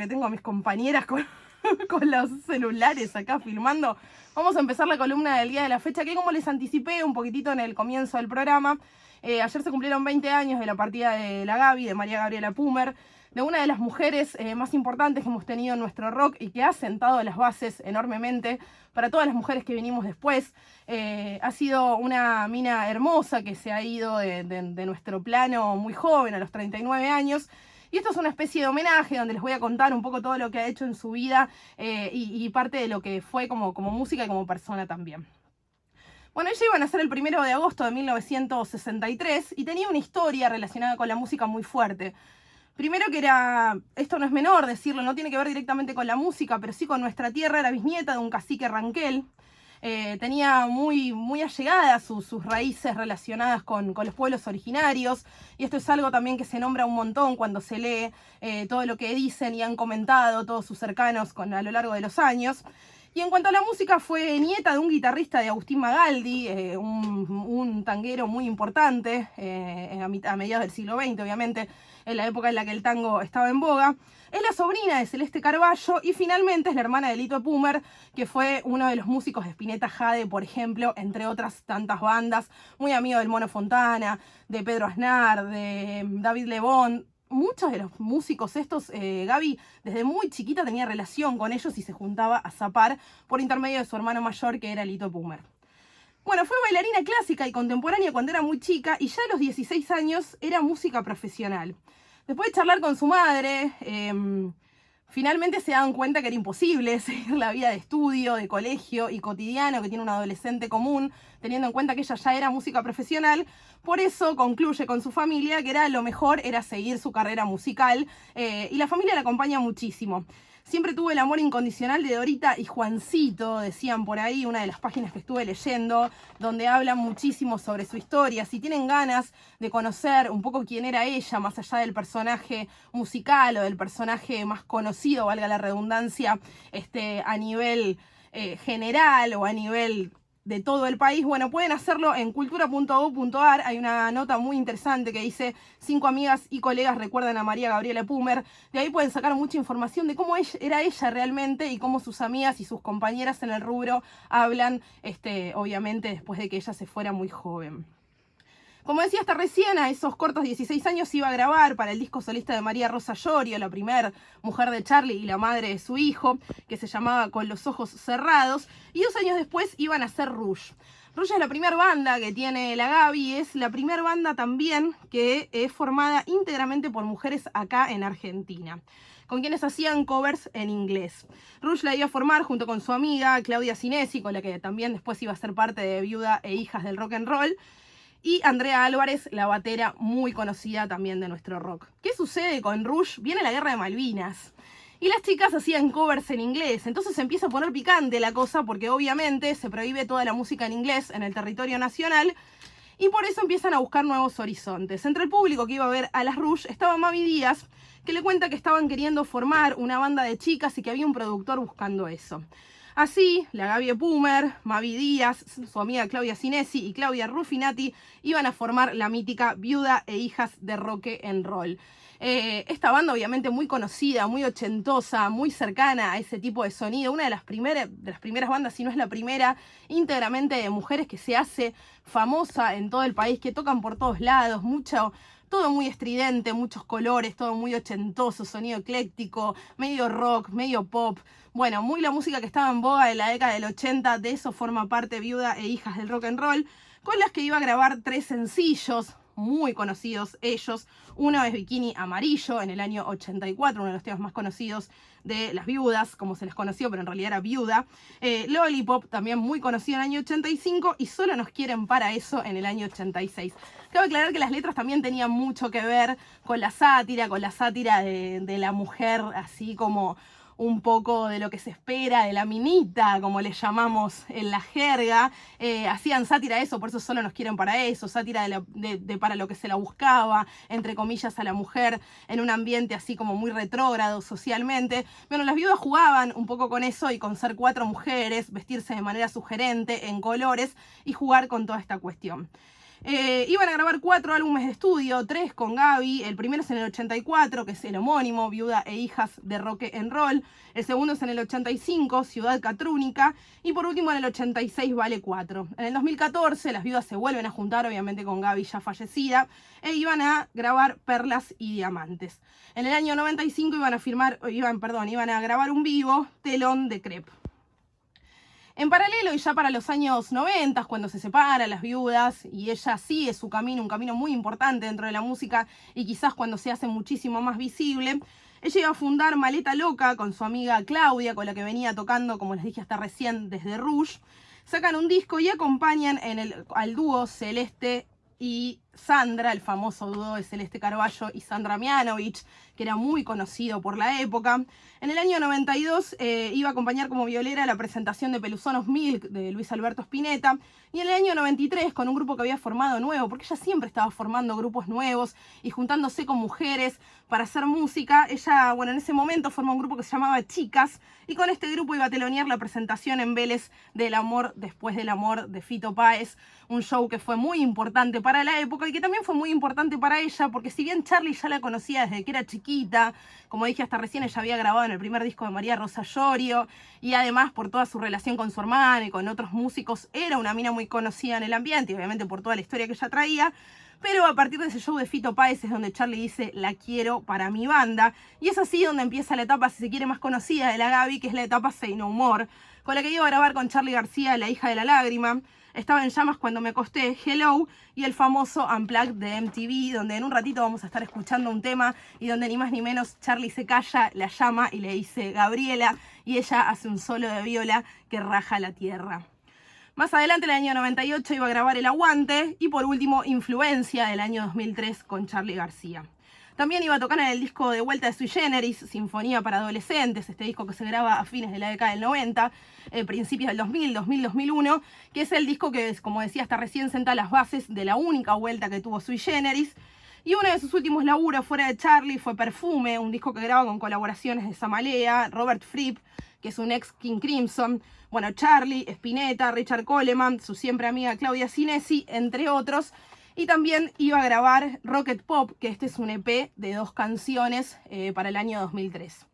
que tengo a mis compañeras con, con los celulares acá filmando. Vamos a empezar la columna del día de la fecha, que como les anticipé un poquitito en el comienzo del programa, ayer se cumplieron 20 años de la partida de la Gaby, de María Gabriela Pumer, de una de las mujeres más importantes que hemos tenido en nuestro rock y que ha sentado las bases enormemente para todas las mujeres que vinimos después. Ha sido una mina hermosa que se ha ido de nuestro plano muy joven, a los 39 años. Y esto es una especie de homenaje donde les voy a contar un poco todo lo que ha hecho en su vida y parte de lo que fue como música y como persona también. Bueno, ella iba a nacer el 1 de agosto de 1963 y tenía una historia relacionada con la música muy fuerte. Primero que era, esto no es menor decirlo, no tiene que ver directamente con la música, pero sí con nuestra tierra, era bisnieta de un cacique ranquel. Tenía muy allegadas sus raíces relacionadas con los pueblos originarios, y esto es algo también que se nombra un montón cuando se lee todo lo que dicen y han comentado todos sus cercanos a lo largo de los años. Y en cuanto a la música, fue nieta de un guitarrista de Agustín Magaldi, un tanguero muy importante a mediados del siglo XX, obviamente, en la época en la que el tango estaba en boga. Es la sobrina de Celeste Carballo y finalmente es la hermana de Lito Pumer, que fue uno de los músicos de Spinetta Jade, por ejemplo, entre otras tantas bandas, muy amigo del Mono Fontana, de Pedro Aznar, de David Lebón. Muchos de los músicos estos, Gaby desde muy chiquita tenía relación con ellos y se juntaba a zapar por intermedio de su hermano mayor, que era Lito Pumer. Bueno, fue bailarina clásica y contemporánea cuando era muy chica y ya a los 16 años era música profesional. Después de charlar con su madre, finalmente se dan cuenta que era imposible seguir la vida de estudio, de colegio y cotidiano que tiene un adolescente común, teniendo en cuenta que ella ya era música profesional. Por eso concluye con su familia que lo mejor era seguir su carrera musical y la familia la acompaña muchísimo. Siempre tuvo el amor incondicional de Dorita y Juancito, decían por ahí, una de las páginas que estuve leyendo, donde hablan muchísimo sobre su historia. Si tienen ganas de conocer un poco quién era ella, más allá del personaje musical o del personaje más conocido, valga la redundancia, a nivel general o a nivel de todo el país, bueno, pueden hacerlo en cultura.gov.ar. Hay una nota muy interesante que dice 5 amigas y colegas recuerdan a María Gabriela Pumer. De ahí pueden sacar mucha información de cómo era ella realmente y cómo sus amigas y sus compañeras en el rubro hablan, obviamente después de que ella se fuera muy joven. Como decía hasta recién, a esos cortos 16 años iba a grabar para el disco solista de María Rosa Llorio, la primer mujer de Charly y la madre de su hijo, que se llamaba Con los ojos cerrados, y 2 años después iban a hacer Rush. Rush es la primera banda que tiene la Gaby, es la primera banda también que es formada íntegramente por mujeres acá en Argentina, con quienes hacían covers en inglés. Rush la iba a formar junto con su amiga Claudia Sinesi, con la que también después iba a ser parte de Viuda e Hijas del Rock and Roll, y Andrea Álvarez, la batera muy conocida también de nuestro rock. ¿Qué sucede con Rush? Viene la guerra de Malvinas y las chicas hacían covers en inglés, entonces se empieza a poner picante la cosa porque obviamente se prohíbe toda la música en inglés en el territorio nacional y por eso empiezan a buscar nuevos horizontes. Entre el público que iba a ver a las Rush estaba Mavi Díaz, que le cuenta que estaban queriendo formar una banda de chicas y que había un productor buscando eso. Así, la Gaby Pumer, Mavi Díaz, su amiga Claudia Sinesi y Claudia Ruffinati iban a formar la mítica Viuda e Hijas de Rock and Roll. Esta banda obviamente muy conocida, muy ochentosa, muy cercana a ese tipo de sonido, una de las primeras bandas, si no es la primera, íntegramente de mujeres que se hace famosa en todo el país, que tocan por todos lados, todo muy estridente, muchos colores, todo muy ochentoso, sonido ecléctico, medio rock, medio pop. Bueno, muy la música que estaba en boga en la década del 80, de eso forma parte Viuda e Hijas del Rock and Roll, con las que iba a grabar 3 sencillos muy conocidos ellos. Uno es Bikini Amarillo en el año 84, uno de los temas más conocidos de las viudas, como se les conoció, pero en realidad era Viuda. Lollipop, también muy conocido en el año 85, y Solo nos quieren para eso en el año 86. Cabe aclarar que las letras también tenían mucho que ver con la sátira de la mujer, así como un poco de lo que se espera de la minita, como le llamamos en la jerga. Hacían sátira a eso, por eso Solo nos quieren para eso, sátira de para lo que se la buscaba, entre comillas, a la mujer en un ambiente así como muy retrógrado socialmente. Bueno, las viudas jugaban un poco con eso y con ser 4 mujeres, vestirse de manera sugerente, en colores, y jugar con toda esta cuestión. Iban a grabar 4 álbumes de estudio, 3 con Gaby. El primero es en el 84, que es el homónimo, Viuda e Hijas de Rock and Roll. El segundo es en el 85, Ciudad Catrúnica. Y por último en el 86, Vale 4. En el 2014 las viudas se vuelven a juntar, obviamente con Gaby ya fallecida, e iban a grabar Perlas y Diamantes. En el año 95 iban a grabar un vivo, Telón de Crepe. En paralelo, y ya para los años 90, cuando se separan las viudas y ella sigue su camino, un camino muy importante dentro de la música y quizás cuando se hace muchísimo más visible, ella iba a fundar Maleta Loca con su amiga Claudia, con la que venía tocando, como les dije hasta recién, desde Rouge. Sacan un disco y acompañan al dúo Celeste y Sandra, el famoso dúo de Celeste Carballo y Sandra Mianovich, que era muy conocido por la época. En el año 92 iba a acompañar como violera la presentación de Pelusonos Milk de Luis Alberto Spinetta. Y en el año 93, con un grupo que había formado nuevo, porque ella siempre estaba formando grupos nuevos y juntándose con mujeres para hacer música. Ella, en ese momento formó un grupo que se llamaba Chicas, y con este grupo iba a telonear la presentación en Vélez del Amor Después del Amor de Fito Páez, un show que fue muy importante para la época y que también fue muy importante para ella, porque si bien Charly ya la conocía desde que era chiquita, como dije hasta recién, ella había grabado en el primer disco de María Rosa Llorio, y además por toda su relación con su hermana y con otros músicos, era una mina muy conocida en el ambiente, y obviamente por toda la historia que ella traía. Pero a partir de ese show de Fito Páez es donde Charly dice, la quiero para mi banda. Y es así donde empieza la etapa, si se quiere, más conocida de la Gaby, que es la etapa Say No More, con la que iba a grabar con Charly García, La Hija de la Lágrima. Estaba en llamas cuando me acosté, Hello, y el famoso Unplugged de MTV, donde en un ratito vamos a estar escuchando un tema y donde ni más ni menos Charly se calla, la llama y le dice Gabriela, y ella hace un solo de viola que raja la tierra. Más adelante, en el año 98, iba a grabar El Aguante, y por último, Influencia, del año 2003, con Charly García. También iba a tocar en el disco de vuelta de Sui Generis, Sinfonía para Adolescentes, este disco que se graba a fines de la década del 90, principios del 2000, 2001, que es el disco que, como decía hasta recién, senta las bases de la única vuelta que tuvo Sui Generis. Y uno de sus últimos laburos fuera de Charly fue Perfume, un disco que graba con colaboraciones de Samalea, Robert Fripp, que es un ex King Crimson, Charly, Spinetta, Richard Coleman, su siempre amiga Claudia Sinesi, entre otros. Y también iba a grabar Rocket Pop, que este es un EP de 2 canciones para el año 2003.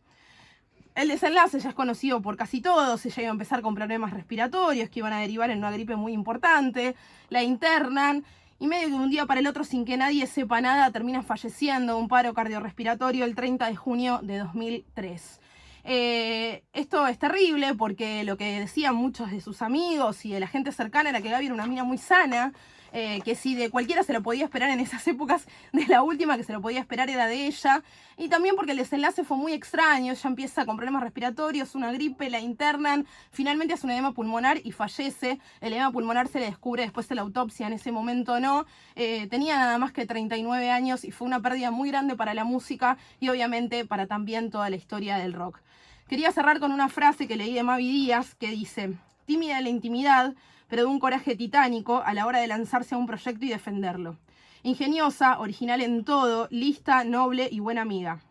El desenlace ya es conocido por casi todos. Ella iba a empezar con problemas respiratorios que iban a derivar en una gripe muy importante. La internan y medio que de un día para el otro, sin que nadie sepa nada, termina falleciendo de un paro cardiorrespiratorio el 30 de junio de 2003. Esto es terrible porque lo que decían muchos de sus amigos y de la gente cercana era que Gaby era una mina muy sana, que si de cualquiera se lo podía esperar en esas épocas, de la última que se lo podía esperar era de ella. Y también porque el desenlace fue muy extraño. Ella empieza con problemas respiratorios, una gripe, la internan, finalmente hace un edema pulmonar y fallece. El edema pulmonar se le descubre después de la autopsia, en ese momento no. Tenía nada más que 39 años y fue una pérdida muy grande para la música y obviamente para también toda la historia del rock. Quería cerrar con una frase que leí de Mavi Díaz que dice: tímida en la intimidad, pero de un coraje titánico a la hora de lanzarse a un proyecto y defenderlo. Ingeniosa, original en todo, lista, noble y buena amiga.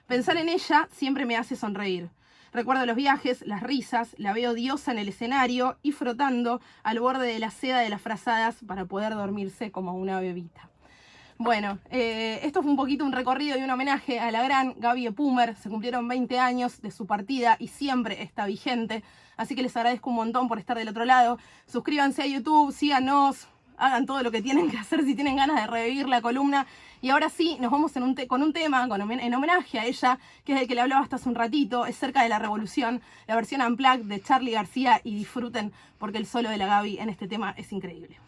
Pensar en ella siempre me hace sonreír. Recuerdo los viajes, las risas, la veo diosa en el escenario y frotando al borde de la seda de las frazadas para poder dormirse como una bebita. Bueno, esto fue un poquito un recorrido y un homenaje a la gran Gaby Epumer. Se cumplieron 20 años de su partida y siempre está vigente. Así que les agradezco un montón por estar del otro lado. Suscríbanse a YouTube, síganos, hagan todo lo que tienen que hacer si tienen ganas de revivir la columna. Y ahora sí, nos vamos con un tema en homenaje a ella, que es el que le hablaba hasta hace un ratito. Es Cerca de la Revolución, la versión Unplugged de Charly García. Y disfruten porque el solo de la Gaby en este tema es increíble.